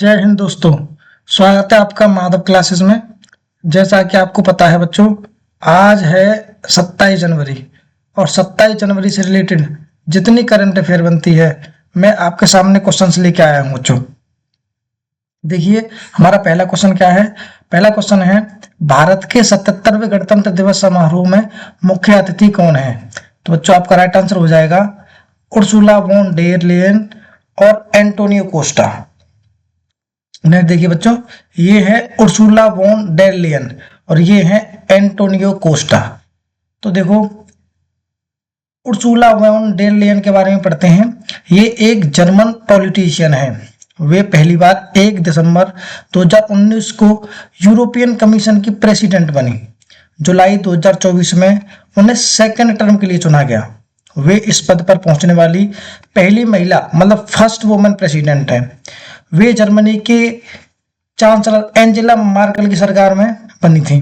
जय हिंद दोस्तों। स्वागत है आपका माधव क्लासेस में। जैसा कि आपको पता है बच्चों, आज है 27 जनवरी और 27 जनवरी से रिलेटेड जितनी करंट अफेयर बनती है मैं आपके सामने क्वेश्चंस लेके आया हूँ बच्चों। देखिए हमारा पहला क्वेश्चन क्या है। पहला क्वेश्चन है, भारत के 77वें गणतंत्र दिवस समारोह में मुख्य अतिथि कौन है? तो बच्चों आपका राइट आंसर हो जाएगा उर्सुला वॉन डेर लेयन और एंटोनियो कोस्टा। नेक्स्ट देखिए बच्चों, ये है उर्सुला वॉन डेर लेयन और ये है एंटोनियो कोस्टा। तो देखो उर्सुला वॉन डेर लेयन के बारे में पढ़ते हैं। ये एक जर्मन पॉलिटिशियन है। वे पहली बार 1 दिसंबर 2019 को यूरोपियन कमीशन की प्रेसिडेंट बनी। जुलाई 2024 में उन्हें सेकंड टर्म के लिए चुना गया। वे इस पद पर पहुंचने वाली पहली महिला मतलब फर्स्ट वुमेन प्रेसिडेंट है। वे जर्मनी के चांसलर एंजेला मार्केल की सरकार में बनी थी।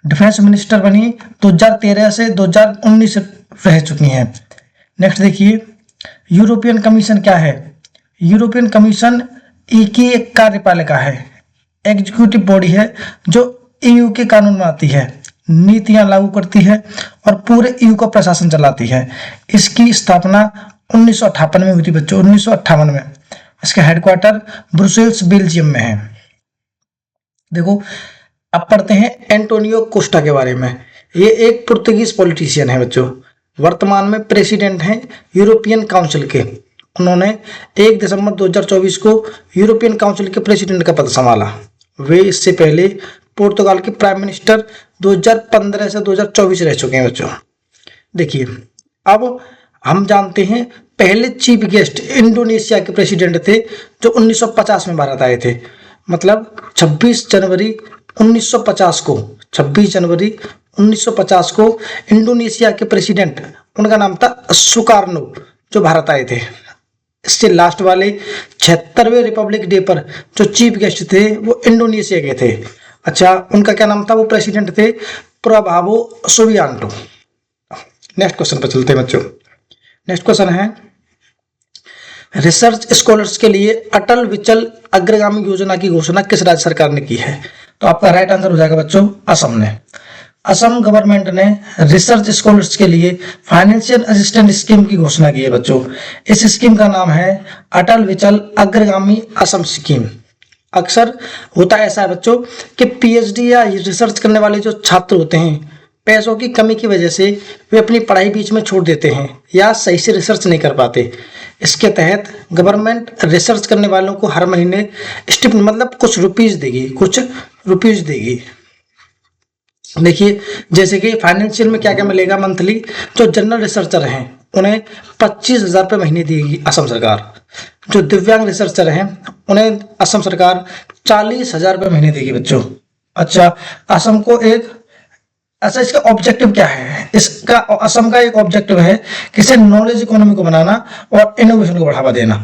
डिफेंस मिनिस्टर बनी 2013 से 2019 रह चुकी हैं। नेक्स्ट देखिए, यूरोपियन कमीशन क्या है? यूरोपियन कमीशन की एक कार्यपालिका है, एग्जीक्यूटिव बॉडी है जो ईयू के कानून बनाती है, नीतियां लागू करती है और पूरे ईयू का प्रशासन चलाती है। इसकी स्थापना 1958 में हुई थी बच्चों, 1958 में। इसका हेडक्वार्टर ब्रुसेल्स बेल्जियम में है। देखो अब पढ़ते हैं एंटोनियो कोस्टा के बारे में। ये एक पुर्तगीज पॉलिटिशियन है बच्चों, वर्तमान में प्रेसिडेंट हैं यूरोपियन काउंसिल के। उन्होंने 1 दिसंबर 2024 को यूरोपियन काउंसिल के प्रेसिडेंट का पद संभाला। वे इससे पहले पुर्तगाल के प्राइम मिनिस्टर 2015 से 2024 रह चुके हैं बच्चों। देखिए अब हम जानते हैं पहले चीफ गेस्ट इंडोनेशिया के प्रेसिडेंट थे जो 1950 में भारत आए थे। मतलब 26 जनवरी 1950 को 26 जनवरी 1950 को इंडोनेशिया के प्रेसिडेंट, उनका नाम था सुकार्नो, जो भारत आए थे। इससे लास्ट वाले 76वें रिपब्लिक डे पर जो चीफ गेस्ट थे वो इंडोनेशिया के थे। अच्छा, उनका क्या नाम था? वो प्रेसिडेंट थे प्रभावो सुबियांटो। नेक्स्ट क्वेश्चन पर चलते हैं बच्चों। नेक्स्ट क्वेश्चन है, रिसर्च स्कॉलर्स के लिए अटल विचल अग्रगामी योजना की घोषणा किस राज्य सरकार ने की है? तो आपका राइट आंसर हो जाएगा बच्चों असम ने। असम गवर्नमेंट ने रिसर्च स्कॉलर्स के लिए फाइनेंशियल असिस्टेंट स्कीम की घोषणा की है बच्चों। इस स्कीम का नाम है अटल विचल अग्रगामी असम स्कीम। अक्सर होता ऐसा है बच्चों कि पीएचडी या रिसर्च करने वाले जो छात्र होते हैं, पैसों की कमी की वजह से वे अपनी पढ़ाई बीच में छोड़ देते हैं या सही से रिसर्च नहीं कर पाते। इसके तहत गवर्नमेंट रिसर्च करने वालों को हर महीने स्टिपेंड मतलब कुछ रुपीज देगी। देखिए जैसे कि फाइनेंशियल में क्या क्या मिलेगा मंथली। जो जनरल रिसर्चर हैं उन्हें 25,000 रुपये महीने देगी असम सरकार। जो दिव्यांग रिसर्चर हैं उन्हें असम सरकार 40,000 रुपये महीने देगी बच्चों। अच्छा, असम को एक अच्छा इसका ऑब्जेक्टिव क्या है? इसका असम का एक ऑब्जेक्टिव है कि इसे नॉलेज इकोनॉमी को बनाना और इनोवेशन को बढ़ावा देना।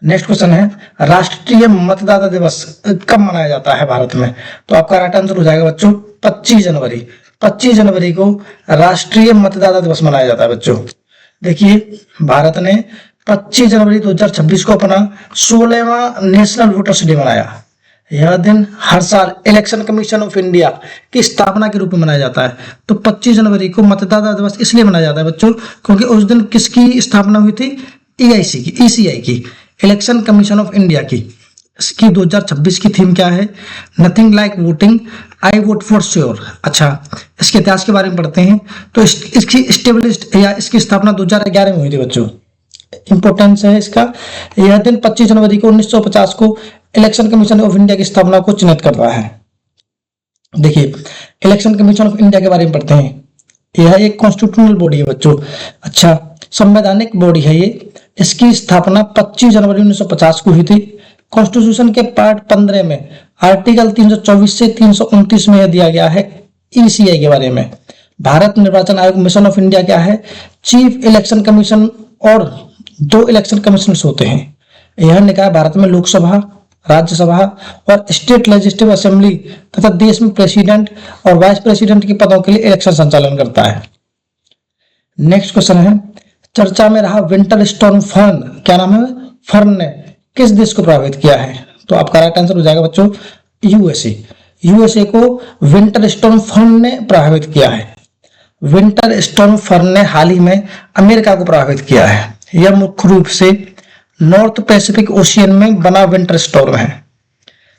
नेक्स्ट क्वेश्चन है, राष्ट्रीय मतदाता दिवस कब मनाया जाता है भारत में? तो आपका राइट आंसर हो जाएगा बच्चों 25 जनवरी। 25 जनवरी को राष्ट्रीय मतदाता दिवस मनाया जाता है बच्चों। देखिए भारत ने 25 जनवरी 2026 को अपना 16वां नेशनल वोटर्स डे मनाया। यह दिन हर साल इलेक्शन कमीशन ऑफ इंडिया की स्थापना के रूप में मनाया जाता है। तो 25 जनवरी को मतदाता दिवस इसलिए मनाया जाता है बच्चों क्योंकि उस दिन किसकी स्थापना हुई थी? ईसीआई की, इलेक्शन कमीशन ऑफ इंडिया की। इसकी 2026 की थीम क्या है? Nothing like voting, I vote for sure. अच्छा, इसके इतिहास के बारे में पढ़ते हैं। तो इसकी स्टेब्लिश्ड या इसकी स्थापना 2011 में हुई थी बच्चों। इंपॉर्टेंस है इसका, यह दिन 25 जनवरी को 1950 को इलेक्शन कमीशन ऑफ इंडिया की स्थापना को चिन्हित करता है। देखिए इलेक्शन कमीशन ऑफ इंडिया के बारे में पढ़ते हैं। यह एक कॉन्स्टिट्यूशनल बॉडी है बच्चों। अच्छा, संवैधानिक बॉडी है ये। इसकी स्थापना 25 जनवरी 1950 को हुई थी। कॉन्स्टिट्यूशन के पार्ट 15 में आर्टिकल 324 से 329 में यह दिया गया है ईसीआई के बारे में। भारत निर्वाचन आयोग मिशन ऑफ इंडिया क्या है? चीफ इलेक्शन कमीशन और 2 इलेक्शन कमीशन होते हैं। यह निकाय भारत में लोकसभा, राज्यसभा और स्टेट लेजिस्लेटिव असेंबली तथा देश में प्रेसिडेंट और वाइस प्रेसिडेंट के पदों के लिए इलेक्शन संचालन करता है। नेक्स्ट क्वेश्चन है, चर्चा में रहा विंटर स्टॉर्म फर्न, क्या नाम है? फर्न ने किस देश को प्रभावित किया है? तो आपका राइट आंसर हो जाएगा बच्चों यूएसए। यूएसए को विंटर स्टॉर्म फर्न ने प्रभावित किया है। विंटर स्टॉर्म फर्न ने हाल ही में अमेरिका को प्रभावित किया है। यह मुख्य रूप से नॉर्थ पैसिफिक ओशियन में बना विंटर स्टॉर्म है।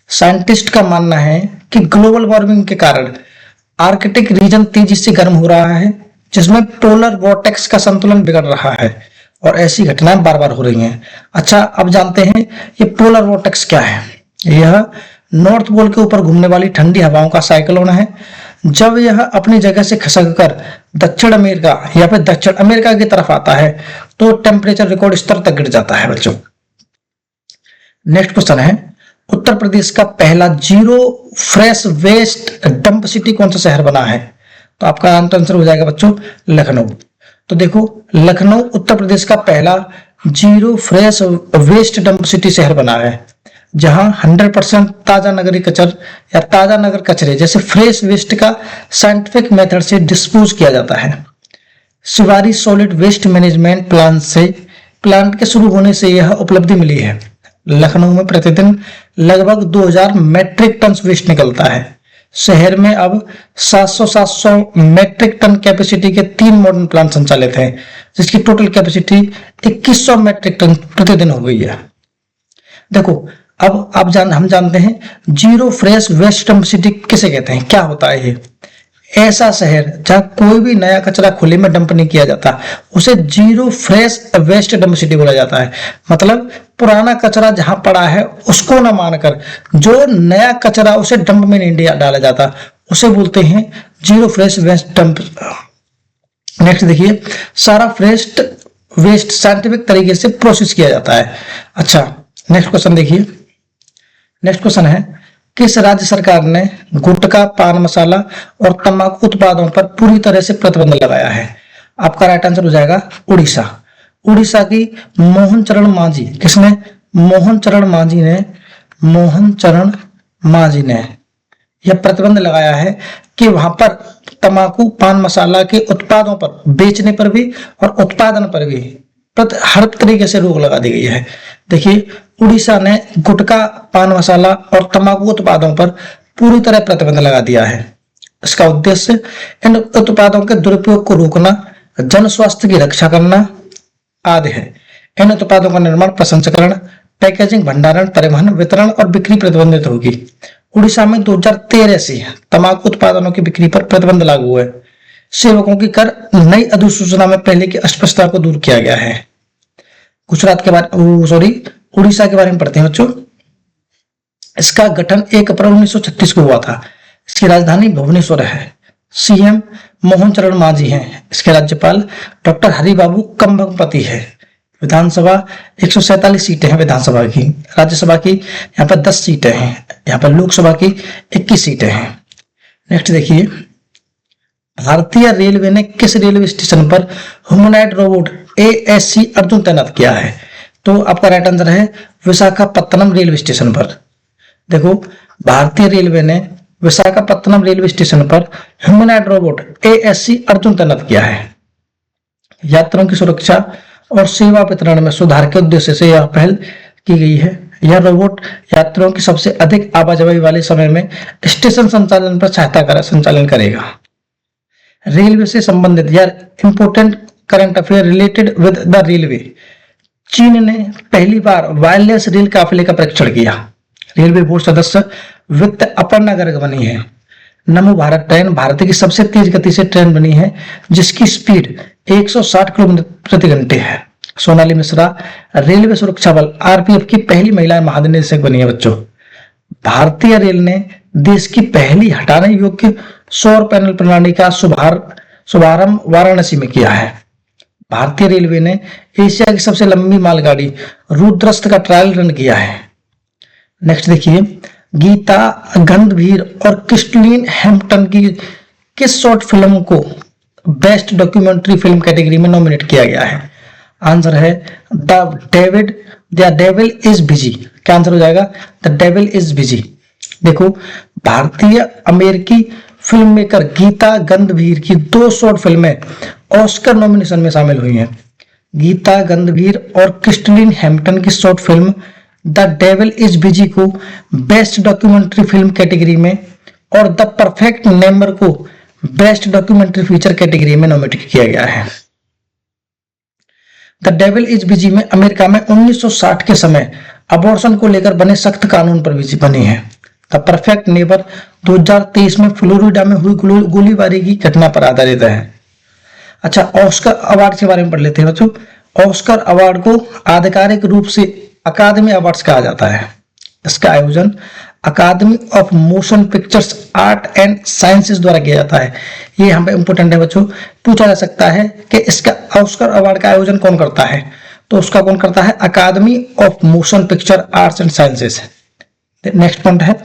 साइंटिस्ट का मानना है कि ग्लोबल वार्मिंग के कारण आर्कटिक रीजन तेजी से गर्म हो रहा है, जिसमें पोलर वॉर्टेक्स का संतुलन बिगड़ रहा है और ऐसी घटनाएं बार बार हो रही हैं। अच्छा, अब जानते हैं ये पोलर वॉर्टेक्स क्या है। यह नॉर्थ पोल के ऊपर घूमने वाली ठंडी हवाओं का साइक्लोन है। जब यह अपनी जगह से खसक कर दक्षिण अमेरिका या फिर दक्षिण अमेरिका की तरफ आता है तो टेम्परेचर रिकॉर्ड स्तर तक गिर जाता है बच्चों। नेक्स्ट क्वेश्चन है, उत्तर प्रदेश का पहला zero fresh waste dump city कौन सा शहर बना है? तो आपका आंसर हो जाएगा बच्चों लखनऊ। तो देखो, लखनऊ उत्तर प्रदेश का पहला zero fresh waste dump city शहर बना है, जहां 100% ताजा नगरीय कचरा या ताजा नगर कचरे जैसे फ्रेश वेस्ट का साइंटिफिक मेथड से डिस्पोज किया जाता है। Shivari solid waste management plant के शुरू होने से यह उपलब्धि मिली है। लखनऊ में प्रतिदिन लगभग 2000 मैट्रिक टन वेस्ट निकलता है। शहर में अब 700 मैट्रिक टन कैपेसिटी के 3 मॉडर्न प्लांट संचालित हैं, जिसकी टोटल कैपेसिटी 2100 मैट्रिक टन प्रतिदिन हो गई है। देखो, अब हम जानते हैं zero fresh waste dump city किसे कहते हैं, क्या होता है ये? ऐसा शहर जहां कोई भी नया कचरा खुले में डंप नहीं किया जाता, उसे zero fresh waste dump city बोला जाता है। मतलब पुराना कचरा जहां पड़ा है उसको न मानकर जो नया कचरा उसे डंप में नहीं डाला जाता, उसे बोलते हैं zero fresh waste dump. Next देखिए, सारा फ्रेश वेस्ट साइंटिफिक तरीके से प्रोसेस किया जाता है। अच्छा, नेक्स्ट क्वेश्चन देखिए। नेक्स्ट क्वेश्चन है, किस राज्य सरकार ने गुटखा, पान मसाला और तंबाकू उत्पादों पर पूरी तरह से प्रतिबंध लगाया है? आपका राइट आंसर हो जाएगा उड़ीसा। उड़ीसा की मोहन चरण मांझी, किसने? मोहन चरण मांझी ने यह प्रतिबंध लगाया है कि वहां पर तंबाकू, पान मसाला के उत्पादों पर बेचने पर भी और उत्पादन पर भी हर तरीके से रोक लगा दी गई है। देखिए, उड़ीसा ने गुटखा, पान मसाला और तंबाकू उत्पादों पर पूरी तरह प्रतिबंध लगा दिया है। इसका उद्देश्य इन उत्पादों के दुरुपयोग को रोकना, जन स्वास्थ्य की रक्षा करना आदि है। इन उत्पादों का निर्माण, प्रसंस्करण, पैकेजिंग, भंडारण, परिवहन, वितरण और बिक्री प्रतिबंधित होगी। उड़ीसा में 2013 से तंबाकू उत्पादनों की बिक्री पर प्रतिबंध लागू है। सेवकों की कर नई अधिसूचना में पहले की अस्पष्टता को दूर किया गया है। उड़ीसा के बारे में पढ़ते हैं बच्चों। इसका गठन 1 अप्रैल 1936 को हुआ था। इसकी राजधानी भुवनेश्वर है। सीएम मोहन चरण मांझी हैं। इसके राज्यपाल डॉक्टर हरिबाबू कंभमपति है। विधानसभा 147 सीटें हैं विधानसभा की। राज्यसभा की यहाँ पर 10 सीटें हैं। यहाँ पर लोकसभा की 21 सीटें हैं। नेक्स्ट देखिए, भारतीय रेलवे ने किस रेलवे स्टेशन पर ह्यूमनॉइड रोबोट ASC अर्जुन तैनात किया है? तो आपका राइट आंसर है विशाखापत्तनम रेलवे स्टेशन पर। देखो, भारतीय रेलवे ने विशाखापत्तनम रेलवे स्टेशन पर ह्यूमनॉइड रोबोट ASC अर्जुन तैनात किया है। यात्रियों की सुरक्षा और सेवा वितरण में सुधार के उद्देश्य से यह पहल की गई है। यह रोबोट यात्रियों की सबसे अधिक आवाजाही वाले समय में स्टेशन संचालन पर संचालन करेगा। रेलवे से संबंधित या important current affair related with the railway. चीन ने पहली बार वायरलेस रेल काफिले का परीक्षण किया। रेलवे बोर्ड सदस्य वित्त अपर्णा गर्ग बनी है। नमो भारत ट्रेन भारत की सबसे तेज गति से ट्रेन बनी है, जिसकी स्पीड 160 किलोमीटर प्रति घंटे है। सोनाली मिश्रा रेलवे सुरक्षा बल RPF की पहली महिला महानिदेशक बनी है बच्चों। भारतीय रेल ने देश की पहली हटाने योग्य सौर पैनल प्रणाली का शुभारंभ वाराणसी में किया है। भारतीय रेलवे ने एशिया की सबसे लंबी मालगाड़ी रुद्रस्त का ट्रायल रन किया है। नेक्स्ट देखिए, गीता गंधवीर और क्रिस्टलीन हैम्पटन की किस शॉर्ट फिल्म को बेस्ट डॉक्यूमेंट्री फिल्म कैटेगरी में नॉमिनेट किया गया है? आंसर है द डेविल इज बिजी। क्या आंसर हो जाएगा? The devil is busy. देखो, भारतीय अमेरिकी फिल्म मेकर गीता गंधवीर की 2 शॉर्ट फिल्में ऑस्कर नॉमिनेशन में शामिल हुई हैं। गीता गंधवीर और क्रिस्टलीन हैम्पटन की short film the devil is busy को बेस्ट डॉक्यूमेंट्री फिल्म कैटेगरी में और द परफेक्ट नेबर को बेस्ट डॉक्यूमेंट्री फीचर कैटेगरी में नॉमिनेट किया गया है। द डेविल इज बिजी में अमेरिका में 1960 के समय अबॉर्शन को लेकर बने सख्त कानून पर बनी है। द परफेक्ट नेबर 2023 में फ्लोरिडा में हुई गोलीबारी की घटना पर आधारित है। अच्छा, ऑस्कर अवार्ड के बारे में पढ़ लेते हैं बच्चों। ऑस्कर अवार्ड को आधिकारिक रूप से अकादमी अवार्ड्स कहा जाता है। इसका आयोजन Academy of Motion Pictures Arts and Sciences द्वारा किया जाता है। ये यहाँ पे इंपॉर्टेंट है बच्चों, पूछा जा सकता है कि इसका ऑस्कर अवार्ड का आयोजन कौन करता है, तो उसका कौन करता है, Academy of Motion Picture Arts and Sciences. Next point है,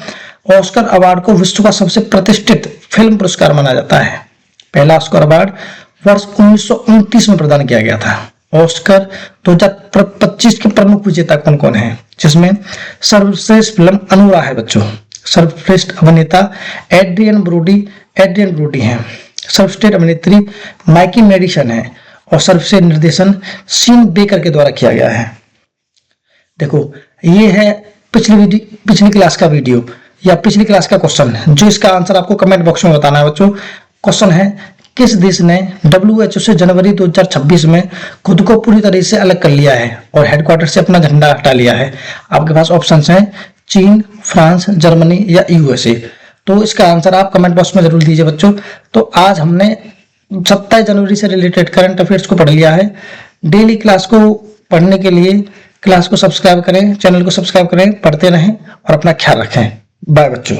ऑस्कर अवार्ड को विश्व का सबसे प्रतिष्ठित फिल्म पुरस्कार माना जाता है। पहला ऑस्कर अवार्ड वर्ष 1929 में प्रदान किया गया था। ऑस्कर 2025 के प्रमुख विजेता कौन कौन है, जिसमें सर्वश्रेष्ठ फिल्म अनुरा है बच्चों, सर्वश्रेष्ठ अभिनेता एड्रियन ब्रोडी है, सर्वश्रेष्ठ अभिनेत्री माइकी मेडिसन है और सर्वश्रेष्ठ निर्देशन सीन बेकर के द्वारा किया गया है। देखो, ये है पिछली क्लास का वीडियो या पिछली क्लास का क्वेश्चन, जो इसका आंसर आपको कमेंट बॉक्स में बताना है बच्चों। क्वेश्चन है, किस देश ने WHO से जनवरी 2026 में खुद को पूरी तरह से अलग कर लिया है और हेडक्वार्टर से अपना झंडा हटा लिया है? आपके पास ऑप्शंस हैं चीन, फ्रांस, जर्मनी या USA। तो इसका आंसर आप कमेंट बॉक्स में जरूर दीजिए बच्चों। तो आज हमने 27 जनवरी से रिलेटेड करंट अफेयर्स को पढ़ लिया है। डेली क्लास को पढ़ने के लिए क्लास को सब्सक्राइब करें, चैनल को सब्सक्राइब करें, पढ़ते रहें और अपना ख्याल रखें। बाय बच्चों।